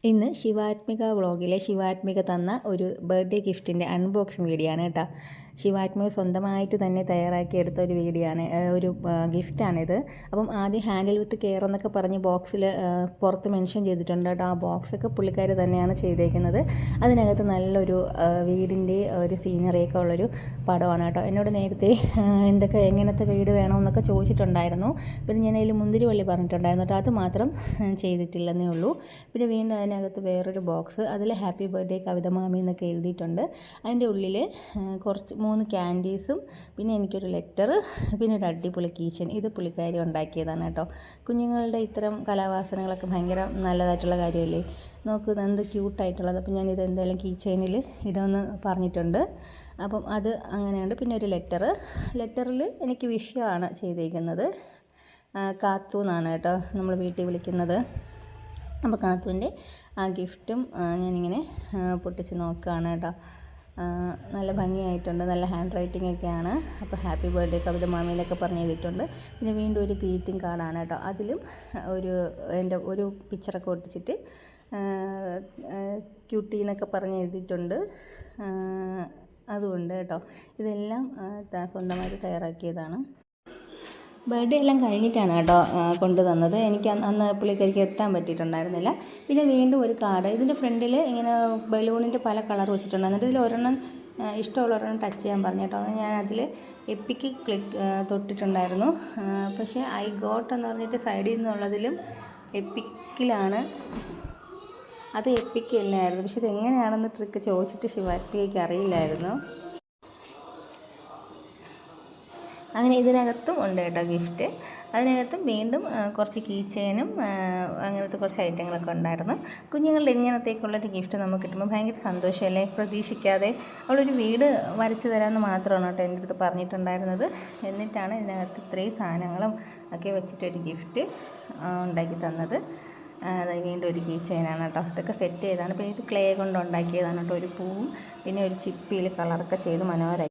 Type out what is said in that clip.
ഇന്ന് ശിവാത്മിക വ്ളോഗിലെ ശിവാത്മിക തന്ന ഒരു ബർത്ത്ഡേ ഗിഫ്റ്റിൻ്റെ അൺബോക്സിങ് വീഡിയോ ആണ് കേട്ടോ. ശിവാത്മിക സ്വന്തമായിട്ട് തന്നെ തയ്യാറാക്കി എടുത്ത ഒരു വീഡിയോ ആണ്, ഒരു ഗിഫ്റ്റാണിത്. അപ്പം ആദ്യം ഹാൻഡിൽ വിത്ത് കെയർ എന്നൊക്കെ പറഞ്ഞ് ബോക്സിൽ പുറത്ത് മെൻഷൻ ചെയ്തിട്ടുണ്ട് കേട്ടോ. ആ ബോക്സൊക്കെ പുള്ളിക്കാർ തന്നെയാണ് ചെയ്തേക്കുന്നത്. അതിനകത്ത് നല്ലൊരു വീടിൻ്റെ ഒരു സീനറിയൊക്കെ ഉള്ളൊരു പടമാണ് കേട്ടോ. എന്നോട് നേരത്തെ എങ്ങനത്തെ വീട് വേണമെന്നൊക്കെ ചോദിച്ചിട്ടുണ്ടായിരുന്നു. പിന്നെ ഞാൻ അതിൽ മുന്തിരി വള്ളി പറഞ്ഞിട്ടുണ്ടായിരുന്നു കേട്ടോ. അത് മാത്രം ചെയ്തിട്ടില്ലെന്നേ ഉള്ളൂ. പിന്നെ വീണ്ടും അതിനകത്ത് വേറൊരു ബോക്സ്, അതിൽ ഹാപ്പി ബർത്ത്ഡേ കവിത മാമി എന്നൊക്കെ എഴുതിയിട്ടുണ്ട്. അതിൻ്റെ ഉള്ളിൽ കുറച്ച് 3 ക്യാൻഡീസും പിന്നെ എനിക്കൊരു ലെറ്റർ, പിന്നെ ഒരു അടിപൊളി കീച്ചൻ. ഇത് പുള്ളിക്കാരി ഉണ്ടാക്കിയതാണ് കേട്ടോ. കുഞ്ഞുങ്ങളുടെ ഇത്തരം കലാവാസനകളൊക്കെ ഭയങ്കര നല്ലതായിട്ടുള്ള കാര്യമല്ലേ. നോക്ക് എന്ത് ക്യൂട്ടായിട്ടുള്ളത്. അപ്പം ഞാനിത് എന്തായാലും കീച്ചൈനിൽ ഇടുമെന്ന് പറഞ്ഞിട്ടുണ്ട്. അപ്പം അത് അങ്ങനെയുണ്ട്. പിന്നെ ഒരു ലെറ്ററിൽ എനിക്ക് വിഷയമാണ് ചെയ്തിരിക്കുന്നത്. കാത്തു എന്നാണ് കേട്ടോ നമ്മൾ വീട്ടിൽ വിളിക്കുന്നത്. അപ്പോൾ കാത്തുവിൻ്റെ ആ ഗിഫ്റ്റും ഞാനിങ്ങനെ പൊട്ടിച്ച് നോക്കുകയാണ് കേട്ടോ. നല്ല ഭംഗിയായിട്ടുണ്ട്, നല്ല ഹാൻഡ് റൈറ്റിംഗ് ഒക്കെയാണ്. അപ്പോൾ ഹാപ്പി ബർത്ത്ഡേ കവിത മാമി എന്നൊക്കെ പറഞ്ഞ് എഴുതിയിട്ടുണ്ട്. പിന്നെ വീണ്ടും ഒരു ഗ്രീറ്റിംഗ് കാർഡാണ് കേട്ടോ. അതിലും എൻ്റെ ഒരു പിക്ചറൊക്കെ ഒട്ടിച്ചിട്ട് ക്യൂട്ടി എന്നൊക്കെ പറഞ്ഞ് എഴുതിയിട്ടുണ്ട്. അതുകൊണ്ട് കേട്ടോ, ഇതെല്ലാം സ്വന്തമായിട്ട് തയ്യാറാക്കിയതാണ്. ബർത്ത്ഡേ എല്ലാം കഴിഞ്ഞിട്ടാണ് കേട്ടോ കൊണ്ടു തന്നത്. എനിക്ക് അന്ന് പുള്ളിക്കാരിക്ക് എത്താൻ പറ്റിയിട്ടുണ്ടായിരുന്നില്ല. പിന്നെ വീണ്ടും ഒരു കാർഡ്, ഇതിൻ്റെ ഫ്രണ്ടിൽ ഇങ്ങനെ ബലൂണിൻ്റെ പല കളർ വെച്ചിട്ടുണ്ട്. എന്നിട്ട് ഇതിൽ ഒരെണ്ണം ഇഷ്ടമുള്ള ഒരെണ്ണം ടച്ച് ചെയ്യാൻ പറഞ്ഞു കേട്ടോ. ഞാൻ അതിൽ എപ്പിക്ക് തൊട്ടിട്ടുണ്ടായിരുന്നു. പക്ഷേ ഐ ഗോട്ട് എന്ന് പറഞ്ഞിട്ട് സൈഡിൽ നിന്നുള്ളതിലും എപ്പിക്കിലാണ്. അത് എപ്പിക്ക് തന്നെയായിരുന്നു. പക്ഷെ ഇത് എങ്ങനെയാണെന്ന് ട്രിക്ക് ചോദിച്ചിട്ട് ശിവാത്മികയ്ക്ക് അറിയില്ലായിരുന്നു. അങ്ങനെ ഇതിനകത്തും ഉണ്ട് കേട്ടോ ഗിഫ്റ്റ്. അതിനകത്തും വീണ്ടും കുറച്ച് കീ ചെയിനും അങ്ങനത്തെ കുറച്ച് ഐറ്റങ്ങളൊക്കെ ഉണ്ടായിരുന്നു. കുഞ്ഞുങ്ങളുടെ ഇങ്ങനത്തേക്കുള്ളൊരു ഗിഫ്റ്റ് നമുക്ക് കിട്ടുമ്പോൾ ഭയങ്കര സന്തോഷമല്ലേ. പ്രതീക്ഷിക്കാതെ അവളൊരു വീട് വരച്ച് തരാമെന്ന് മാത്രമാണ് കേട്ടോ എൻ്റെ അടുത്ത് പറഞ്ഞിട്ടുണ്ടായിരുന്നത്. എന്നിട്ടാണ് ഇതിനകത്ത് ഇത്രയും സാധനങ്ങളും ഒക്കെ വെച്ചിട്ടൊരു ഗിഫ്റ്റ് ഉണ്ടാക്കി തന്നത്. അതായത് വീണ്ടും ഒരു കീ ചെയിനാണ് കേട്ടോ. ഇതൊക്കെ സെറ്റ് ചെയ്താണ്. പിന്നെ ഇത് ക്ലേ കൊണ്ട് ഉണ്ടാക്കിയതാണ് കേട്ടോ. ഒരു പൂവും പിന്നെ ഒരു ചിപ്പിയിൽ കളറൊക്കെ ചെയ്ത് മനോഹരമായി.